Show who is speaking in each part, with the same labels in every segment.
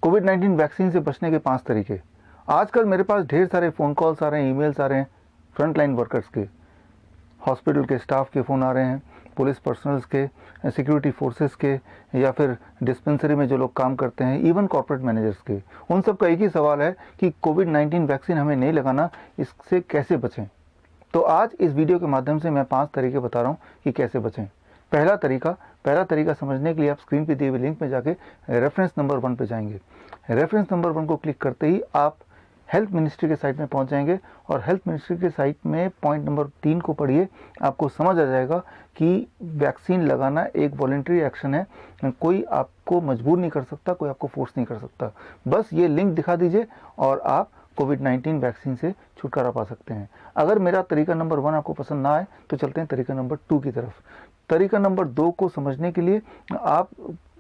Speaker 1: Covid 19 vaccine से बचने के 5 तरीके। आजकल मेरे पास ढेर सारे फ़ोन कॉल्स आ रहे हैं, ईमेल्स आ रहे हैं, फ्रंट लाइन वर्कर्स के, हॉस्पिटल के स्टाफ के फ़ोन आ रहे हैं, पुलिस पर्सनल्स के, सिक्योरिटी फोर्सेस के, या फिर डिस्पेंसरी में जो लोग काम करते हैं, इवन कॉर्पोरेट मैनेजर्स के। उन सब का एक ही सवाल है कि कोविड 19 वैक्सीन हमें नहीं लगाना, इससे कैसे बचें। तो आज इस वीडियो के माध्यम से मैं 5 तरीके बता रहा हूँ कि कैसे बचें। पहला तरीका समझने के लिए आप स्क्रीन पे दिए हुए लिंक में जाके रेफरेंस नंबर 1 पे जाएंगे। रेफरेंस नंबर 1 को क्लिक करते ही आप हेल्थ मिनिस्ट्री के साइट में पहुंच जाएंगे और हेल्थ मिनिस्ट्री के साइट में पॉइंट नंबर 3 को पढ़िए। आपको समझ आ जाएगा कि वैक्सीन लगाना एक वॉलंटरी एक्शन है, कोई आपको मजबूर नहीं कर सकता, कोई आपको फोर्स नहीं कर सकता। बस ये लिंक दिखा दीजिए और आप कोविड 19 वैक्सीन से छुटकारा पा सकते हैं। अगर मेरा तरीका नंबर 1 आपको पसंद ना आए तो चलते हैं तरीका नंबर 2 की तरफ। तरीका नंबर 2 को समझने के लिए आप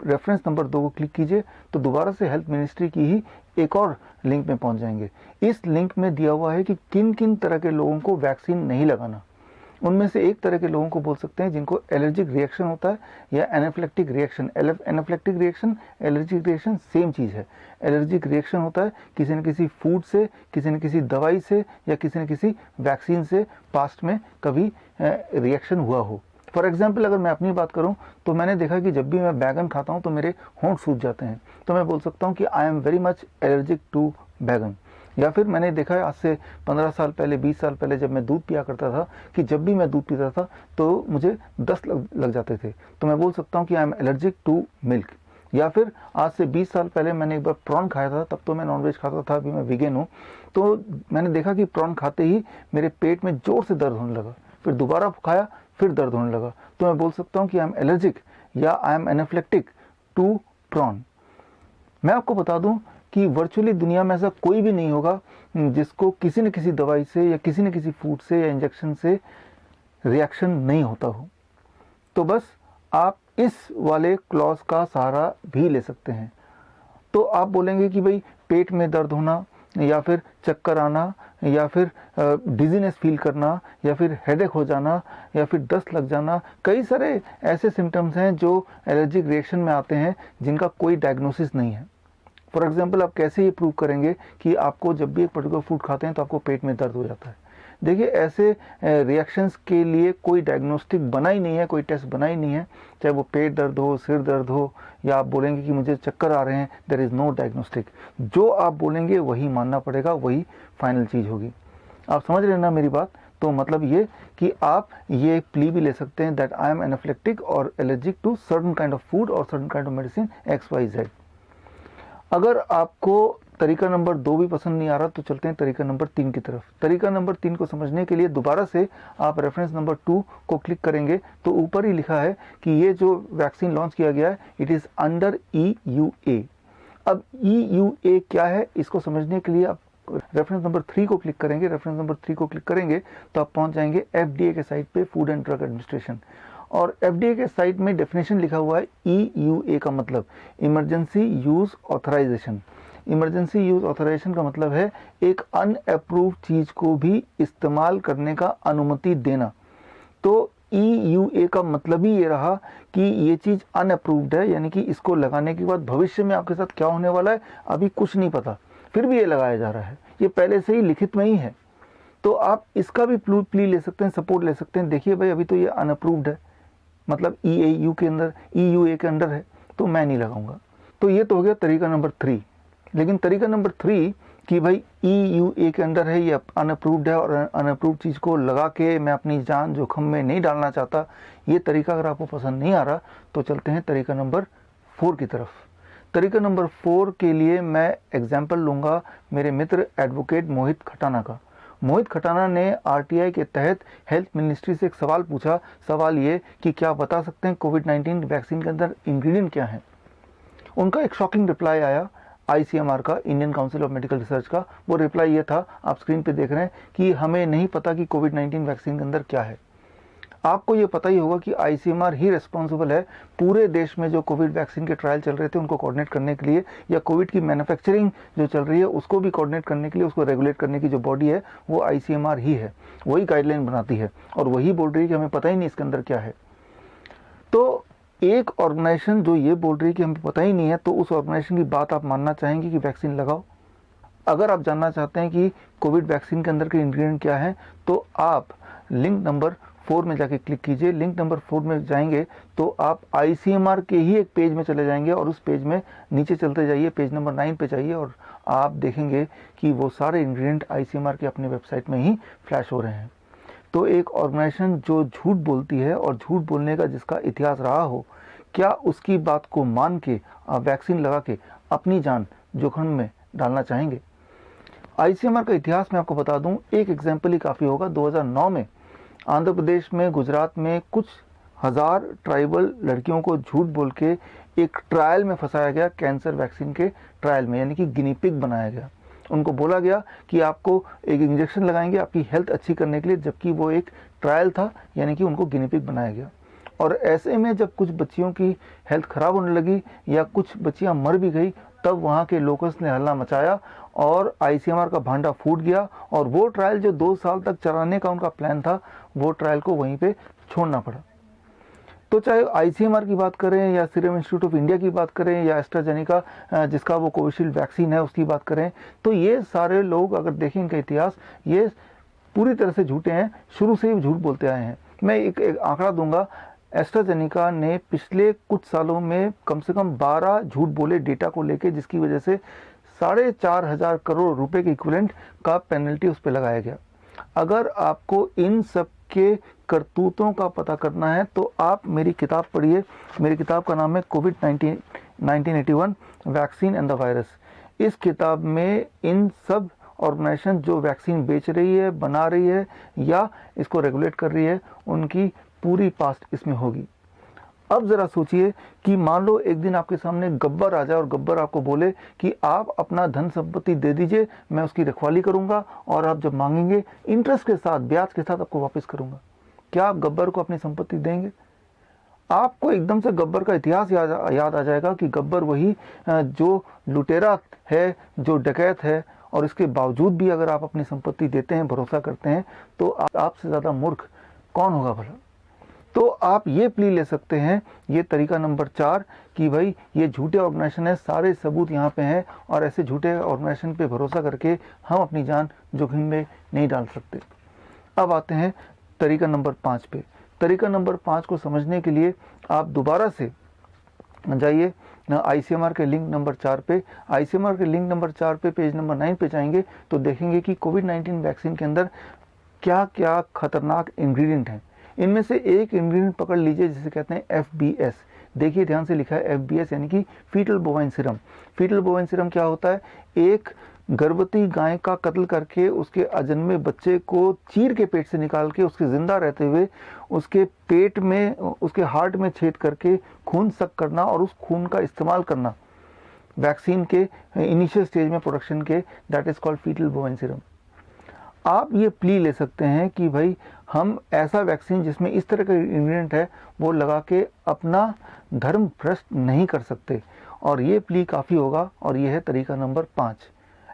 Speaker 1: रेफरेंस नंबर 2 को क्लिक कीजिए तो दोबारा से हेल्थ मिनिस्ट्री की ही एक और लिंक में पहुंच जाएंगे। इस लिंक में दिया हुआ है कि किन किन तरह के लोगों को वैक्सीन नहीं लगाना। उनमें से एक तरह के लोगों को बोल सकते हैं जिनको एलर्जिक रिएक्शन होता है या anaphylactic reaction. Anaphylactic reaction, allergic reaction same चीज़ है। एलर्जिक रिएक्शन होता है किसी न किसी फूड से, किसी न किसी दवाई से या किसी न किसी वैक्सीन से पास्ट में कभी रिएक्शन हुआ हो। फॉर एग्जाम्पल अगर मैं अपनी बात करूं तो मैंने देखा कि जब भी मैं बैगन खाता हूं तो मेरे होंठ सूज जाते हैं, तो मैं बोल सकता हूं कि I am very much allergic to baingan. या फिर मैंने देखा है आज से 15 साल पहले, 20 साल पहले जब मैं दूध पिया करता था कि जब भी मैं दूध पीता था तो मुझे दस्त लग जाते थे, तो मैं बोल सकता हूँ कि I am allergic to milk. या फिर आज से 20 साल पहले मैंने एक बार प्रॉन खाया था, तब तो मैं नॉनवेज खाता था, अभी मैं वीगन हूँ, तो मैंने देखा कि प्रॉन खाते ही मेरे पेट में जोर से दर्द होने लगा, फिर दोबारा खाया फिर दर्द होने लगा, तो मैं बोल सकता हूँ कि आई एम एलर्जिक या I am anaphylactic to prawn. मैं आपको बता दूं कि वर्चुअली दुनिया में ऐसा कोई भी नहीं होगा जिसको किसी न किसी दवाई से या किसी न किसी फूड से या इंजेक्शन से रिएक्शन नहीं होता हो। तो बस आप इस वाले क्लॉज का सहारा भी ले सकते हैं। तो आप बोलेंगे कि भाई पेट में दर्द होना या फिर चक्कर आना या फिर डिजीनेस फील करना या फिर हेडेक हो जाना या फिर दस्त लग जाना, कई सारे ऐसे सिम्टम्स हैं जो एलर्जिक रिएक्शन में आते हैं जिनका कोई डायग्नोसिस नहीं है। फॉर एग्जांपल आप कैसे ये प्रूव करेंगे कि आपको जब भी एक पर्टिकुलर फूड खाते हैं तो आपको पेट में दर्द हो जाता है। देखिए ऐसे रिएक्शंस के लिए कोई डायग्नोस्टिक बना ही नहीं है, कोई टेस्ट बना ही नहीं है, चाहे वो पेट दर्द हो, सिर दर्द हो, या आप बोलेंगे कि मुझे चक्कर आ रहे हैं, देयर इज़ नो डायग्नोस्टिक। जो आप बोलेंगे वही मानना पड़ेगा, वही फाइनल चीज़ होगी। आप समझ रहे हैं ना मेरी बात? तो मतलब ये कि आप ये प्ली भी ले सकते हैं दैट आई एम एनाफिलेक्टिक और allergic to certain kind of food और certain kind of medicine XYZ। अगर आपको तरीका नंबर 2 भी पसंद नहीं आ रहा तो चलते हैं तरीका नंबर 3 की तरफ। तरीका नंबर 3 को समझने के लिए दोबारा से आप रेफरेंस नंबर 2 को क्लिक करेंगे तो ऊपर ही लिखा है कि ये जो वैक्सीन लॉन्च किया गया है इट इज़ अंडर EUA। अब EUA क्या है, इसको समझने के लिए आप रेफरेंस नंबर 3 को क्लिक करेंगे। रेफरेंस नंबर 3 को क्लिक करेंगे तो आप पहुंच जाएंगे FDA के साइट पे, फूड एंड ड्रग एडमिनिस्ट्रेशन, और FDA के साइट में डेफिनेशन लिखा हुआ है EUA का मतलब emergency use authorisation. Emergency use authorisation का मतलब है एक अनअप्रूव्ड चीज़ को भी इस्तेमाल करने का अनुमति देना। तो EUA का मतलब ही ये रहा कि ये चीज़ अनअप्रूव्ड है, यानी कि इसको लगाने के बाद भविष्य में आपके साथ क्या होने वाला है अभी कुछ नहीं पता, फिर भी ये लगाया जा रहा है, ये पहले से ही लिखित में ही है। तो आप इसका भी प्ली ले सकते हैं, सपोर्ट ले सकते हैं। देखिए भाई अभी तो ये अनअप्रूव्ड है, मतलब EAU के अंदर, EUA के अंडर है, तो मैं नहीं लगाऊंगा। तो ये तो हो गया तरीका नंबर 3। लेकिन तरीका नंबर 3 कि भाई EUA के अंडर है, ये अनअप्रूव्ड है और अनअप्रूव्ड चीज़ को लगा के मैं अपनी जान जोखिम में नहीं डालना चाहता, ये तरीका अगर आपको पसंद नहीं आ रहा तो चलते हैं तरीका नंबर 4 की तरफ। तरीका नंबर 4 के लिए मैं एग्जाम्पल लूँगा मेरे मित्र एडवोकेट मोहित खटाना का। मोहित खटाना ने RTI के तहत हेल्थ मिनिस्ट्री से एक सवाल पूछा। सवाल ये कि क्या बता सकते हैं कोविड 19 वैक्सीन के अंदर इंग्रेडिएंट क्या है। उनका एक शॉकिंग रिप्लाई आया ICMR का, Indian council of medical research का। वो रिप्लाई ये था, आप स्क्रीन पे देख रहे हैं, कि हमें नहीं पता कि कोविड 19 वैक्सीन के अंदर क्या है। आपको ये पता ही होगा कि ICMR ही रिस्पॉन्सिबल है पूरे देश में जो कोविड वैक्सीन के ट्रायल चल रहे थे उनको कोऑर्डिनेट करने के लिए, या कोविड की मैन्युफैक्चरिंग जो चल रही है उसको भी कोऑर्डिनेट करने के लिए, उसको रेगुलेट करने की जो बॉडी है वो ICMR ही है। वही गाइडलाइन बनाती है और वही बोल रही है कि हमें पता ही नहीं इसके अंदर क्या है। तो एक ऑर्गेनाइजेशन जो ये बोल रही है कि हमें पता ही नहीं है, तो उस ऑर्गेनाइजेशन की बात आप मानना चाहेंगे कि वैक्सीन लगाओ? अगर आप जानना चाहते हैं कि कोविड वैक्सीन के अंदर के इंग्रेडिएंट क्या है, तो आप लिंक नंबर 4 में जाके क्लिक कीजिए। लिंक नंबर 4 में जाएंगे तो आप ICMR के ही एक पेज में चले जाएंगे, और उस पेज में नीचे चलते जाइए, पेज नंबर 9 पे जाइए, और आप देखेंगे कि वो सारे इंग्रेडिएंट ICMR के अपने वेबसाइट में ही फ्लैश हो रहे हैं। तो एक ऑर्गेनाइजेशन जो झूठ बोलती है, और झूठ बोलने का जिसका इतिहास रहा हो, क्या उसकी बात को मान के आप वैक्सीन लगा के अपनी जान जोखिम में डालना चाहेंगे? ICMR का इतिहास मैं आपको बता दूं, एक एग्जाम्पल ही काफ़ी होगा। 2009 में आंध्र प्रदेश में, गुजरात में कुछ हज़ार ट्राइबल लड़कियों को झूठ बोल के एक ट्रायल में फंसाया गया, कैंसर वैक्सीन के ट्रायल में, यानी कि गिनी पिग बनाया गया। उनको बोला गया कि आपको एक इंजेक्शन लगाएंगे आपकी हेल्थ अच्छी करने के लिए, जबकि वो एक ट्रायल था, यानी कि उनको गिनी पिग बनाया गया। और ऐसे में जब कुछ बच्चियों की हेल्थ ख़राब होने लगी या कुछ बच्चियां मर भी गई, तब वहाँ के लोकल्स ने हल्ला मचाया और ICMR का भांडा फूट गया, और वो ट्रायल जो 2 साल तक चलाने का उनका प्लान था, वो ट्रायल को वहीं पे छोड़ना पड़ा। तो चाहे ICMR की बात करें या सीरम इंस्टीट्यूट ऑफ इंडिया की बात करें या एस्ट्राजेनेका जिसका वो कोविशील्ड वैक्सीन है उसकी बात करें, तो ये सारे लोग अगर देखें इनका इतिहास, ये पूरी तरह से झूठे हैं, शुरू से ही झूठ बोलते आए हैं। मैं एक आंकड़ा दूंगा, एस्ट्राजेनेका ने पिछले कुछ सालों में कम से कम 12 झूठ बोले डेटा को लेके, जिसकी वजह से 4,500 करोड़ रुपए के इक्विवेलेंट का पेनल्टी उस पर लगाया गया। अगर आपको इन सब के करतूतों का पता करना है तो आप मेरी किताब पढ़िए। मेरी किताब का नाम है कोविड-19 1981 वैक्सीन एंड द वायरस। इस किताब में इन सब ऑर्गेनाइजेशन जो वैक्सीन बेच रही है, बना रही है या इसको रेगुलेट कर रही है, उनकी पूरी पास्ट इसमें होगी। अब ज़रा सोचिए कि मान लो एक दिन आपके सामने गब्बर आ जाए और गब्बर आपको बोले कि आप अपना धन संपत्ति दे दीजिए, मैं उसकी रखवाली करूंगा, और आप जब मांगेंगे इंटरेस्ट के साथ, ब्याज के साथ आपको वापस करूंगा। क्या आप गब्बर को अपनी संपत्ति देंगे? आपको एकदम से गब्बर का इतिहास याद आ जाएगा कि गब्बर वही जो लुटेरा है, जो डकैत है, और इसके बावजूद भी अगर आप अपनी संपत्ति देते हैं, भरोसा करते हैं, तो आपसे ज़्यादा मूर्ख कौन होगा भला? तो आप ये प्ली ले सकते हैं, ये तरीका नंबर 4, कि भाई ये झूठे ऑर्गेनाइजेशन है, सारे सबूत यहाँ पे हैं, और ऐसे झूठे ऑर्गेनाइजेशन पे भरोसा करके हम अपनी जान जोखिम में नहीं डाल सकते। अब आते हैं तरीका नंबर 5 पे। तरीका नंबर 5 को समझने के लिए आप दोबारा से जाइए ICMR के लिंक नंबर 4 पे। ICMR के लिंक नंबर 4 पे पेज नंबर 9 पे जाएंगे तो देखेंगे कि कोविड-19 वैक्सीन के अंदर क्या क्या खतरनाक इंग्रेडिएंट हैं। इनमें से एक इंग्रेडिएंट पकड़ लीजिए जिसे कहते हैं FBS। देखिए ध्यान से लिखा है FBS, यानी कि fetal bovine serum. Fetal bovine serum क्या होता है? एक गर्भवती गाय का कत्ल करके उसके अजन्मे बच्चे को चीर के पेट से निकाल के उसके जिंदा रहते हुए उसके पेट में, उसके हार्ट में छेद करके खून सक करना, और उस खून का इस्तेमाल करना वैक्सीन के इनिशियल स्टेज में प्रोडक्शन के, that is called fetal bovine serum. आप ये प्ली ले सकते हैं कि भाई हम ऐसा वैक्सीन जिसमें इस तरह का इंग्रेडिएंट है वो लगा के अपना धर्म भ्रष्ट नहीं कर सकते, और ये प्ली काफ़ी होगा। और ये है तरीका नंबर 5।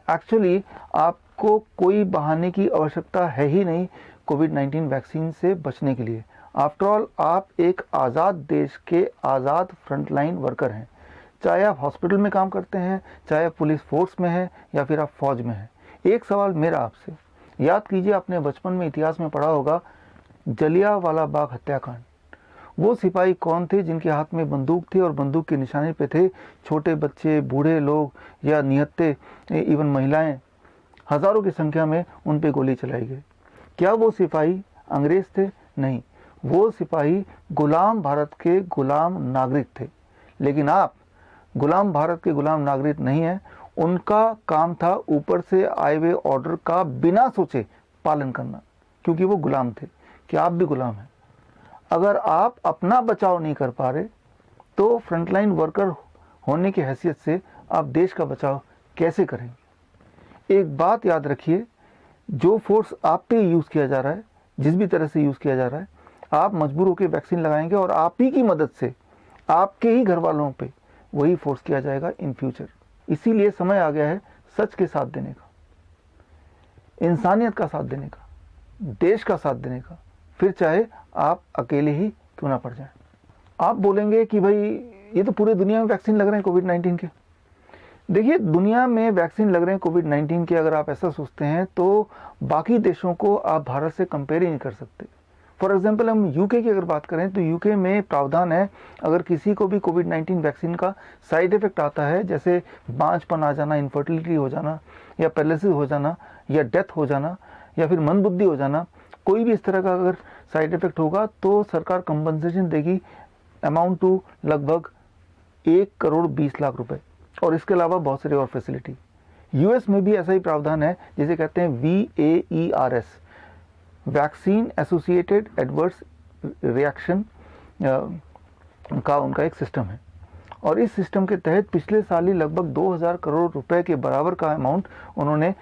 Speaker 1: एक्चुअली आपको कोई बहाने की आवश्यकता है ही नहीं कोविड-19 वैक्सीन से बचने के लिए। आफ्टर ऑल आप एक आज़ाद देश के आज़ाद फ्रंटलाइन वर्कर हैं, चाहे आप हॉस्पिटल में काम करते हैं, चाहे आप पुलिस फोर्स में हैं, या फिर आप फौज में हैं। एक सवाल मेरा आपसे, याद कीजिए आपने बचपन में इतिहास में पढ़ा होगा जलियांवाला बाग हत्याकांड। वो सिपाही कौन थे जिनके हाथ में बंदूक थी और बंदूक के निशाने पे थे छोटे बच्चे, बूढ़े लोग या निहत्थे, इवन महिलाएं, हजारों की संख्या में उन पे गोली चलाई गई। क्या वो सिपाही अंग्रेज थे? नहीं, वो सिपाही गुलाम भारत के गुलाम नागरिक थे। लेकिन आप गुलाम भारत के गुलाम नागरिक नहीं हैं। उनका काम था ऊपर से आए हुए ऑर्डर का बिना सोचे पालन करना, क्योंकि वो गुलाम थे। क्या आप भी गुलाम हैं? अगर आप अपना बचाव नहीं कर पा रहे तो फ्रंटलाइन वर्कर होने की हैसियत से आप देश का बचाव कैसे करेंगे? एक बात याद रखिए, जो फोर्स आप पे यूज़ किया जा रहा है, जिस भी तरह से यूज़ किया जा रहा है, आप मजबूर होकर वैक्सीन लगाएंगे और आप ही की मदद से आपके ही घर वालों पे वही फोर्स किया जाएगा इन फ्यूचर। इसीलिए समय आ गया है सच के साथ देने का, इंसानियत का साथ देने का, देश का साथ देने का, फिर चाहे आप अकेले ही क्यों ना पड़ जाएं। आप बोलेंगे कि भाई ये तो पूरे दुनिया में वैक्सीन लग रहे हैं कोविड-19 के। देखिए, दुनिया में वैक्सीन लग रहे हैं कोविड-19 के, अगर आप ऐसा सोचते हैं तो बाकी देशों को आप भारत से कंपेयर ही नहीं कर सकते। फॉर एग्जांपल हम यूके की अगर बात करें तो यूके में प्रावधान है, अगर किसी को भी कोविड-19 वैक्सीन का साइड इफेक्ट आता है, जैसे बांझपन आ जाना, इनफर्टिलिटी हो जाना, या पैरालिसिस हो जाना, या डेथ हो जाना, या फिर मंदबुद्धि हो जाना, कोई भी इस तरह का अगर साइड इफेक्ट होगा तो सरकार कंपनसेशन देगी, अमाउंट टू लगभग 1,20,00,000 रुपए, और इसके अलावा बहुत सारी और फैसिलिटी। यूएस में भी ऐसा ही प्रावधान है, जिसे कहते हैं VAERS, vaccine associated adverse reaction का उनका एक सिस्टम है, और इस सिस्टम के तहत पिछले साल ही लगभग 2,000 करोड़ रुपए के बराबर का अमाउंट उन्होंने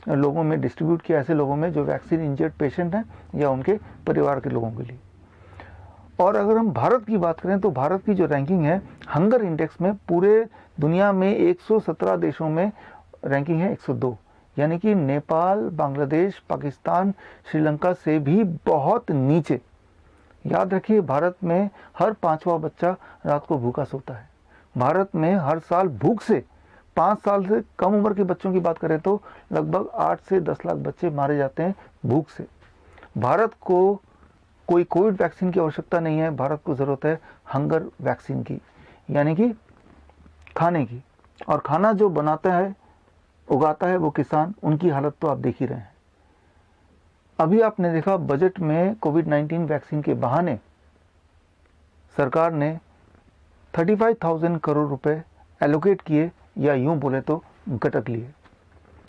Speaker 1: लोगों में डिस्ट्रीब्यूट किया, ऐसे लोगों में जो वैक्सीन इंजर्ड पेशेंट हैं या उनके परिवार के लोगों के लिए। और अगर हम भारत की बात करें तो भारत की जो रैंकिंग है हंगर इंडेक्स में, पूरे दुनिया में 117 देशों में रैंकिंग है 102, यानी कि नेपाल, बांग्लादेश, पाकिस्तान, श्रीलंका से भी बहुत नीचे। याद रखिए, भारत में हर 5वां बच्चा रात को भूखा सोता है। भारत में हर साल भूख से 5 साल से कम उम्र के बच्चों की बात करें तो लगभग 8 से 10 लाख बच्चे मारे जाते हैं भूख से। भारत को कोई कोविड वैक्सीन की आवश्यकता नहीं है, भारत को ज़रूरत है हंगर वैक्सीन की, यानी कि खाने की। और खाना जो बनाता है, उगाता है वो किसान, उनकी हालत तो आप देख ही रहे हैं। अभी आपने देखा बजट में कोविड-19 वैक्सीन के बहाने सरकार ने 35,000 करोड़ रुपए एलोकेट किए, या यूं बोले तो गटक लिए।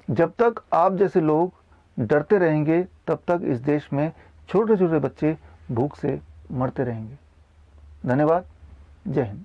Speaker 1: जब तक आप जैसे लोग डरते रहेंगे तब तक इस देश में छोटे छोटे बच्चे भूख से मरते रहेंगे। धन्यवाद। जय हिंद।